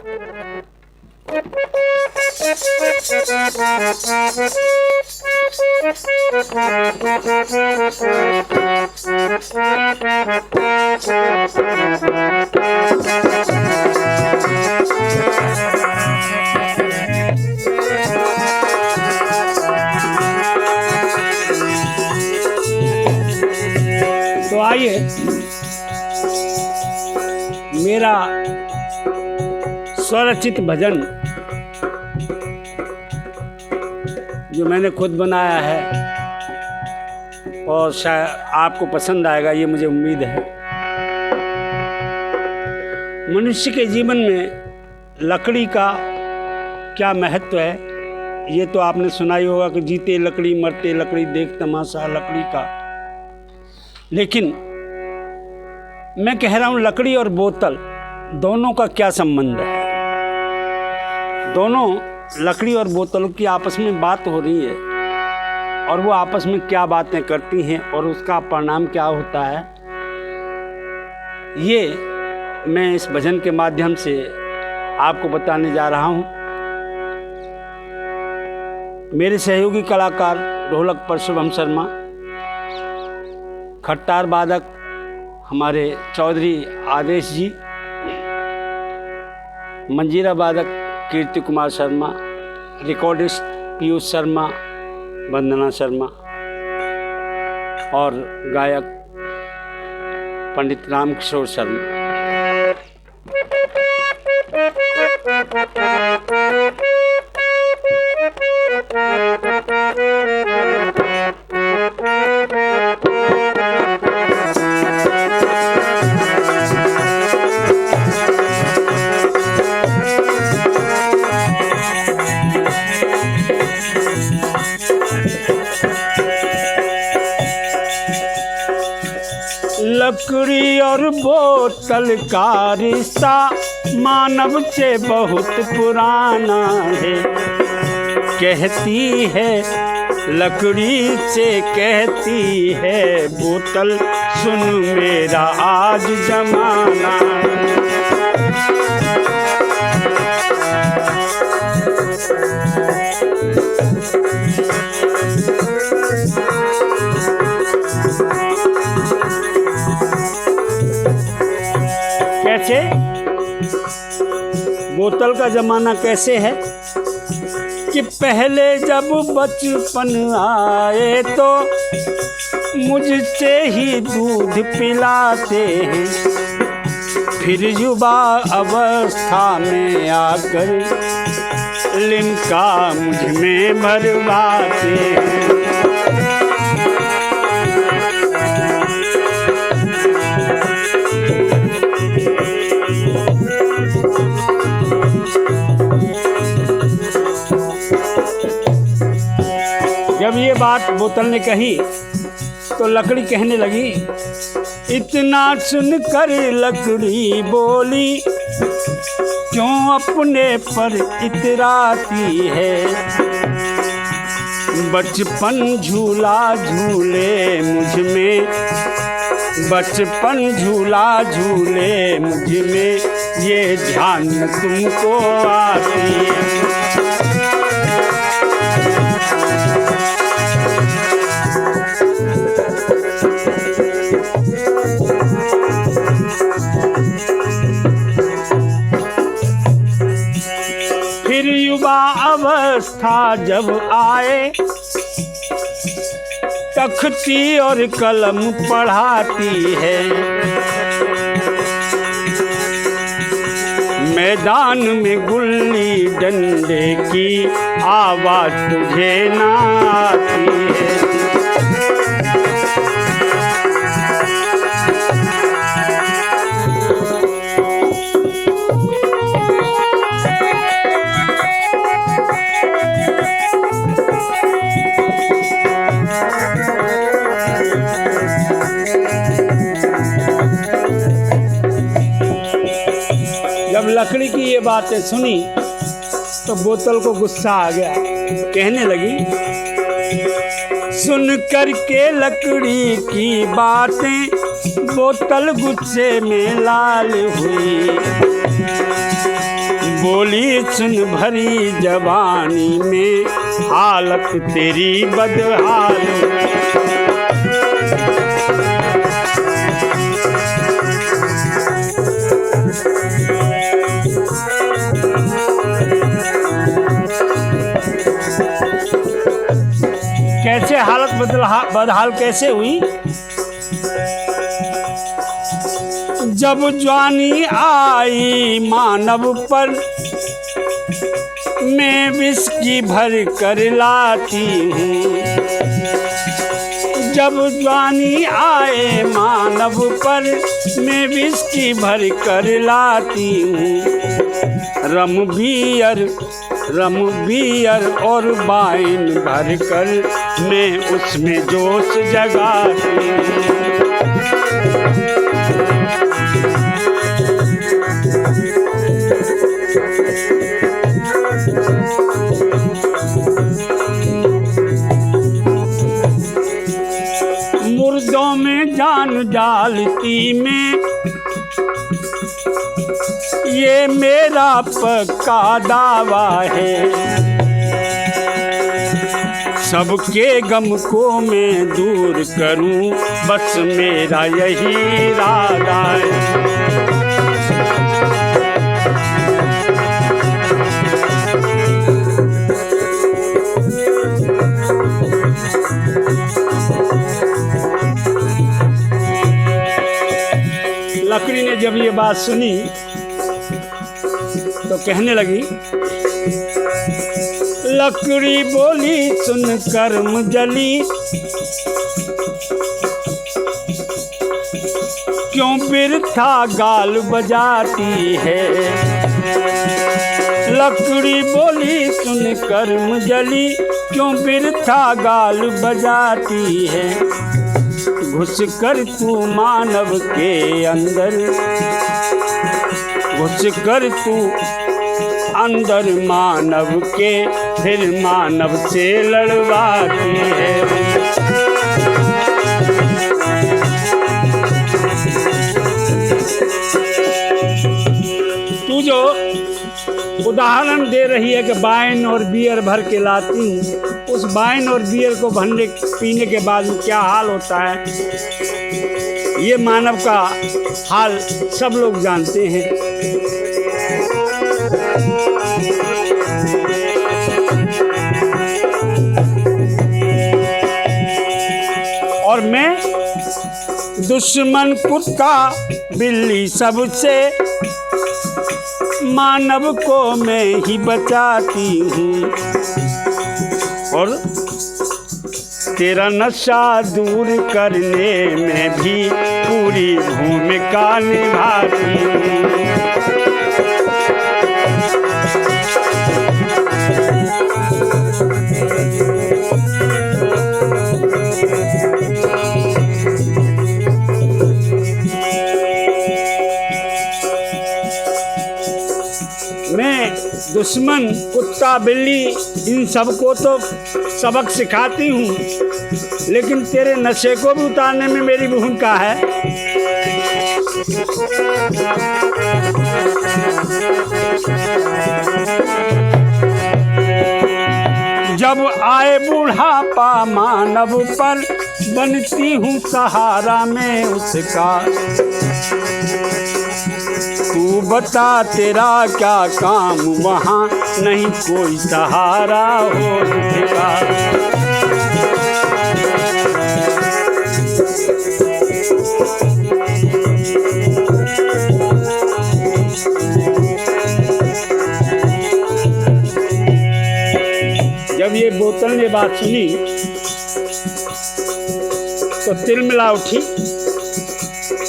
तो आइए मेरा स्वरचित भजन जो मैंने खुद बनाया है और शायद आपको पसंद आएगा, ये मुझे उम्मीद है। मनुष्य के जीवन में लकड़ी का क्या महत्व है ये तो आपने सुना ही होगा कि जीते लकड़ी मरते लकड़ी, देख तमाशा लकड़ी का। लेकिन मैं कह रहा हूँ लकड़ी और बोतल दोनों का क्या संबंध है। दोनों लकड़ी और बोतलों की आपस में बात हो रही है और वो आपस में क्या बातें करती हैं और उसका परिणाम क्या होता है, ये मैं इस भजन के माध्यम से आपको बताने जा रहा हूँ। मेरे सहयोगी कलाकार ढोलक पर शुभम शर्मा, खट्टार वादक हमारे चौधरी आदेश जी, मंजीरा वादक कीर्ति कुमार शर्मा, रिकॉर्डिस्ट पीयूष शर्मा, वंदना शर्मा और गायक पंडित राम किशोर शर्मा। लकड़ी और बोतल का रिश्ता मानव से बहुत पुराना है। कहती है लकड़ी से कहती है बोतल, सुन मेरा आज जमाना है। कैसे बोतल का जमाना कैसे है कि पहले जब बचपन आए तो मुझसे ही दूध पिलाते हैं, फिर युवा अवस्था में आकर लिम्का मुझ में भरवाते हैं। जब ये बात बोतल ने कही तो लकड़ी कहने लगी, इतना सुनकर लकड़ी बोली, क्यों अपने पर इतराती है। बचपन झूला झूले मुझ में, बचपन झूला झूले मुझ में, ये ध्यान तुमको आती है। फिर युवा अवस्था जब आए, तख्ती और कलम पढ़ाती है। मैदान में गुल्ली डंडे की आवाज तुझे ना आती है। जब लकड़ी की ये बातें सुनी तो बोतल को गुस्सा आ गया, कहने लगी, सुन करके लकड़ी की बातें बोतल गुस्से में लाल हुई। बोली सुन भरी जवानी में, हालत तेरी बदहाल कैसे हालत बदहाल कैसे हुई? जब जवानी आई मानव पर, मैं विस्की भर कर लाती हूँ। जब जवानी आए मानव पर, मैं विस्की भर कर लाती हूँ। रम बियर और वाइन भर कर, मैं उसमें जोश जगाती हूँ। मुर्दों में जान डालती मैं, ये मेरा पक्का दावा है। सबके गम को मैं दूर करूं, बस मेरा यही इरादा है। लकड़ी ने जब ये बात सुनी तो कहने लगी, लकड़ी बोली सुन कर्म जली, क्यों बिरथा गाल बजाती है। लकड़ी बोली सुन कर्म जली, क्यों बिरथा गाल बजाती है। घुस कर तू मानव के अंदर, घुस कर तू अंदर मानव के, फिर मानव से लड़वाती है। तू जो उदाहरण दे रही है कि वाइन और बियर भर के लाती हूँ, उस वाइन और बियर को पीने के बाद क्या हाल होता है, ये मानव का हाल सब लोग जानते हैं। और मैं दुश्मन कुत्ता बिल्ली सबसे, मानव को मैं ही बचाती हूँ। और तेरा नशा दूर करने में भी पूरी भूमिका निभाती हूँ। मैं दुश्मन कुत्ता बिल्ली इन सबको तो सबक सिखाती हूँ, लेकिन तेरे नशे को भी उतारने में मेरी भूमिका है। जब आए बुढ़ापा मानव पर, बनती हूँ सहारा मैं उसका। तू बता तेरा क्या काम वहाँ, नहीं कोई सहारा हो सका। जब ये बोतल ने बात सुनी तो तिलमिला उठी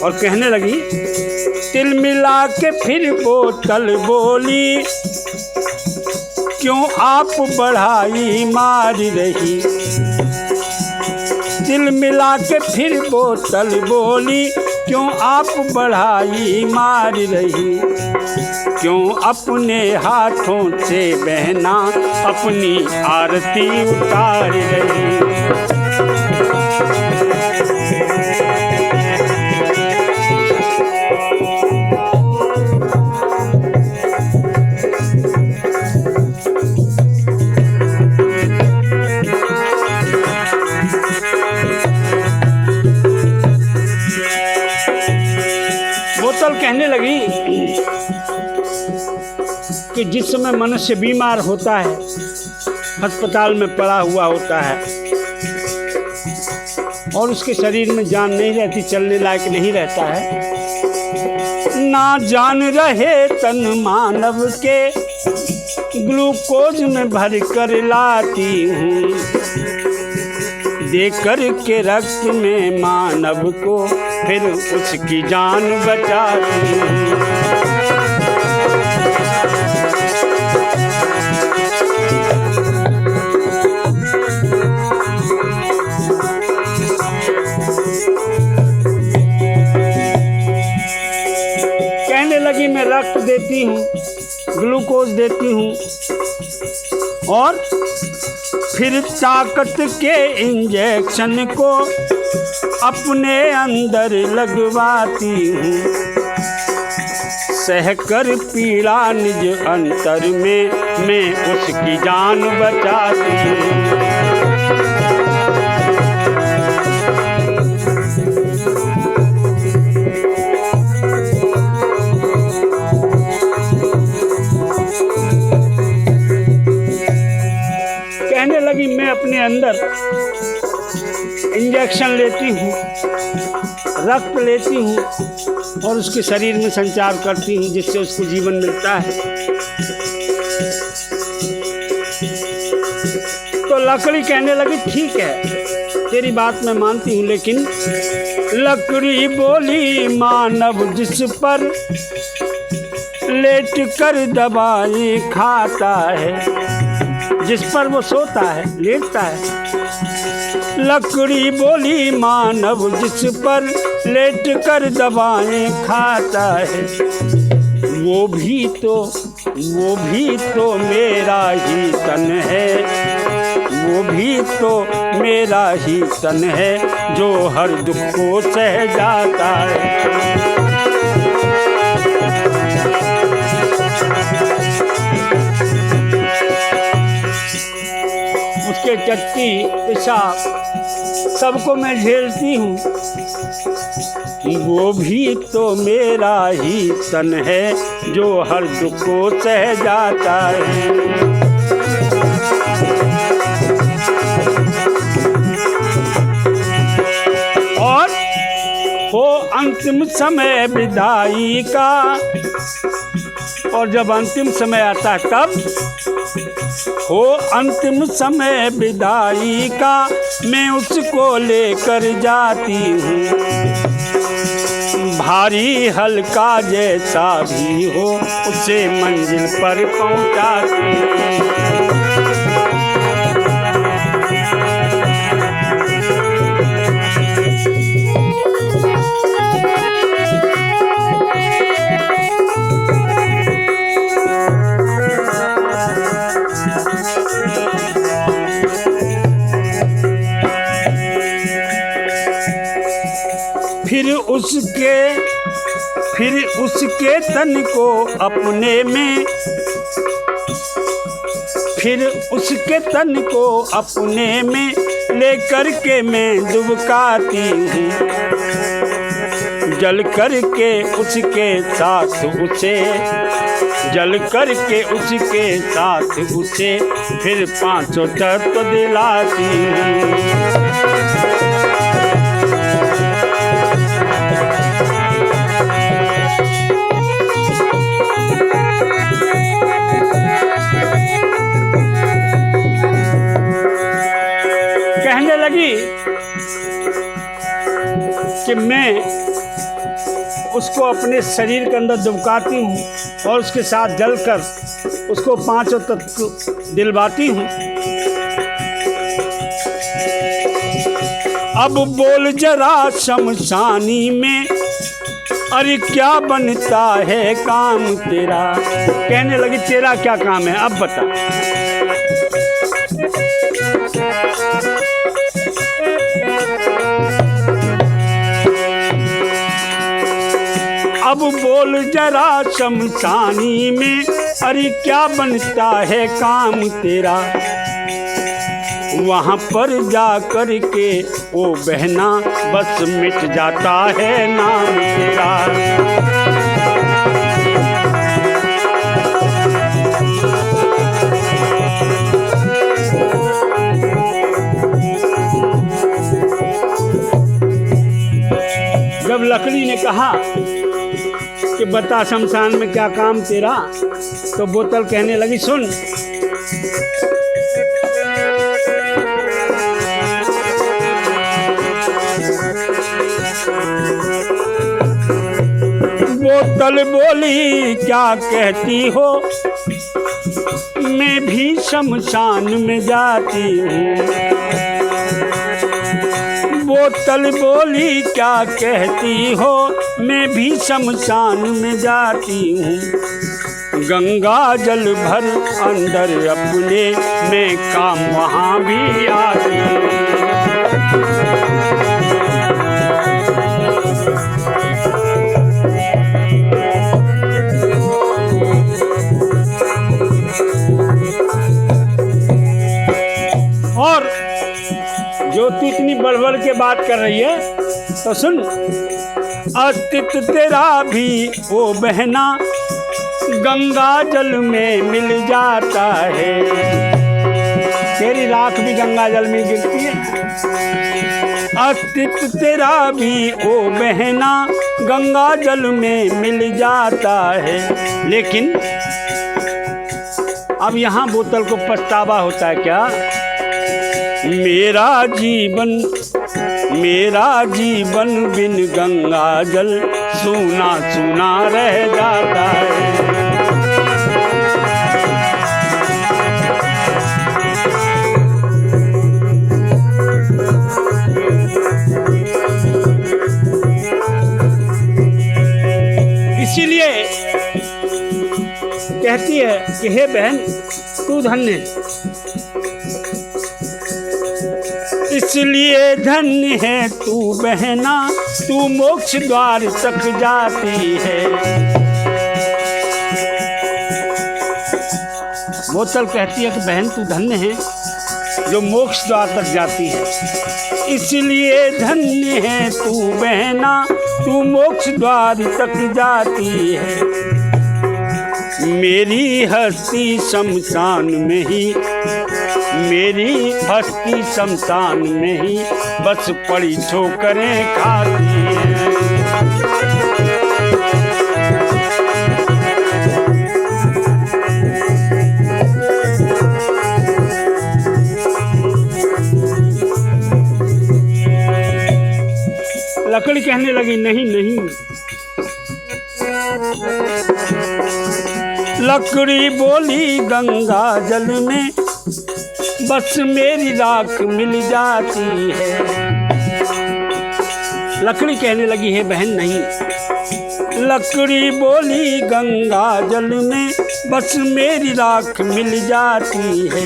और कहने लगी, तिल मिला के फिर बोतल बोली, क्यों आप बढ़ाई मार रही। तिल मिला के फिर बोतल बोली, क्यों आप बढ़ाई मार रही। क्यों अपने हाथों से बहना अपनी आरती उतार रही। कि जिस समय मनुष्य बीमार होता है, अस्पताल में पड़ा हुआ होता है और उसके शरीर में जान नहीं रहती, चलने लायक नहीं रहता है, ना जान रहे तन मानव के ग्लूकोज में भर कर लाती हूँ, देकर के रक्त में मानव को फिर उसकी जान बचाती हूँ। कहने लगी मैं रक्त देती हूँ, ग्लूकोज देती हूँ और फिर ताकत के इंजेक्शन को अपने अंदर लगवाती हूँ, सहकर पीड़ा निज अंतर में मैं उसकी जान बचाती हूँ। कहने लगी मैं अपने अंदर इंजेक्शन लेती हूँ, रक्त लेती हूँ और उसके शरीर में संचार करती हूँ, जिससे उसको जीवन मिलता है। तो लकड़ी कहने लगी ठीक है, तेरी बात मैं मानती हूँ, लेकिन लकड़ी बोली मानव जिस पर लेट कर दवाई खाता है, जिस पर वो सोता है, लेटता है। लकड़ी बोली मानव जिस पर लेट कर दवाएं खाता है, वो भी तो मेरा ही तन है, वो भी तो मेरा ही तन है, जो हर दुख को सह जाता है। उसके टट्टी पेशाब सबको मैं झेलती हूँ, वो भी तो मेरा ही तन है, जो हर दुख को सह जाता है। और हो अंतिम समय विदाई का, और जब अंतिम समय आता है तब हो अंतिम समय विदाई का, मैं उसको लेकर जाती हूँ, भारी हल्का जैसा भी हो उसे मंजिल पर पहुँचाती हूँ। फिर उसके तन को अपने में, फिर उसके तन को अपने में लेकर के मैं दुबकाती हूँ, जल करके उसके साथ उसे, जल करके उसके साथ उसे फिर पांचों तत्व दिलाती हूँ। कहने लगी कि मैं उसको अपने शरीर के अंदर दुबकाती हूँ और उसके साथ जलकर उसको पांचों तत्व दिलवाती हूँ। अब बोल जरा शमशानी में, अरे क्या बनता है काम तेरा। कहने लगी तेरा क्या काम है, अब बता। अब बोल जरा शमशानी में, अरे क्या बनता है काम तेरा। वहाँ पर जा कर के ओ बहना बस मिट जाता है नाम तेरा। ने कहा कि बता शमशान में क्या काम तेरा। तो बोतल कहने लगी सुन, बोतल बोली क्या कहती हो, मैं भी शमशान में जाती हूँ। बोतल बोली क्या कहती हो, मैं भी शमशान में जाती हूँ। गंगा जल भर अंदर अपने, मैं काम वहाँ भी आती हूँ। और जो तू इतनी बढ़ के बात कर रही है तो सुन, अस्तित्व तेरा भी वो बहना गंगा जल में मिल जाता है। तेरी राख भी गंगा जल में गिरती है। अस्तित्व तेरा भी वो बहना गंगा जल में मिल जाता है। लेकिन अब यहाँ बोतल को पछतावा होता है क्या? मेरा जीवन बिन गंगा जल सूना सूना रह जाता है। इसीलिए कहती है कि हे बहन तू धन्य, इसलिए धन्य है तू बहना, तू मोक्ष द्वार तक जाती है। बोतल कहती है कि बहन तू धन्य है जो मोक्ष द्वार तक जाती है। इसलिए धन्य है तू बहना, तू मोक्ष द्वार तक जाती है। मेरी हस्ती शमशान में ही, मेरी हस्ती शमशान में ही बस पड़ी ठोकरें खाती है। लकड़ी कहने लगी नहीं नहीं। लकड़ी बोली गंगा जल में बस मेरी राख मिल जाती है। लकड़ी कहने लगी है बहन नहीं। लकड़ी बोली गंगा जल में बस मेरी राख मिल जाती है।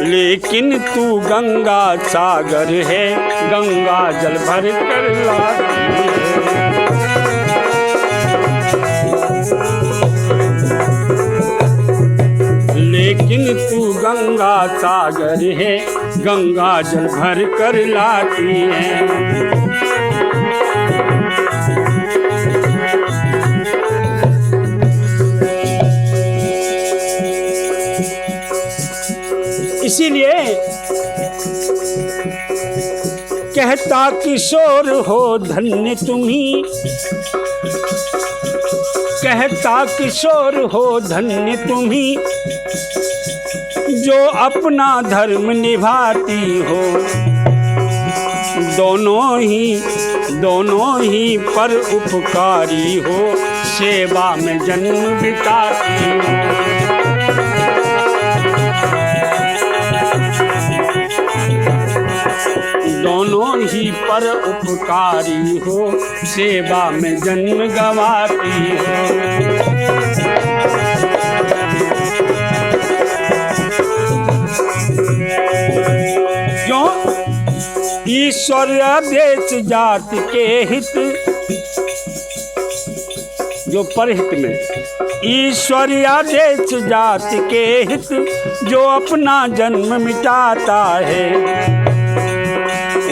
लेकिन तू गंगा सागर है, गंगा जल भर कर लाती है। लेकिन तू गंगा सागर है, गंगा जल भर कर लाती है। इसीलिए कहता किशोर हो धन्य तुम्ही, कहता किशोर हो धन्य तुम्ही, जो अपना धर्म निभाती हो। दोनों ही पर उपकारी हो, सेवा में जन्म बिताती हो। दोनों ही पर उपकारी हो, सेवा में जन्म गवाती हो। ईश्वर देश जात के हित, जो परहित में, ईश्वर देश जात के हित, जो अपना जन्म मिटाता है,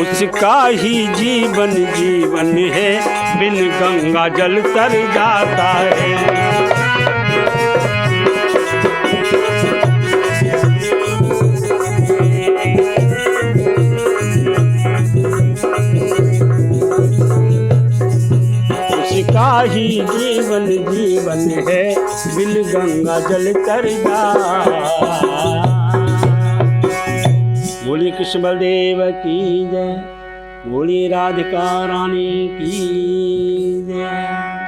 उसका ही जीवन है, बिन गंगा जल तर जाता है। ही जीवन जीवन है, बिन गंगा जल तर जा। बोलिए कृष्ण बलदेव की जय, बोलिए राधिका रानी की जय।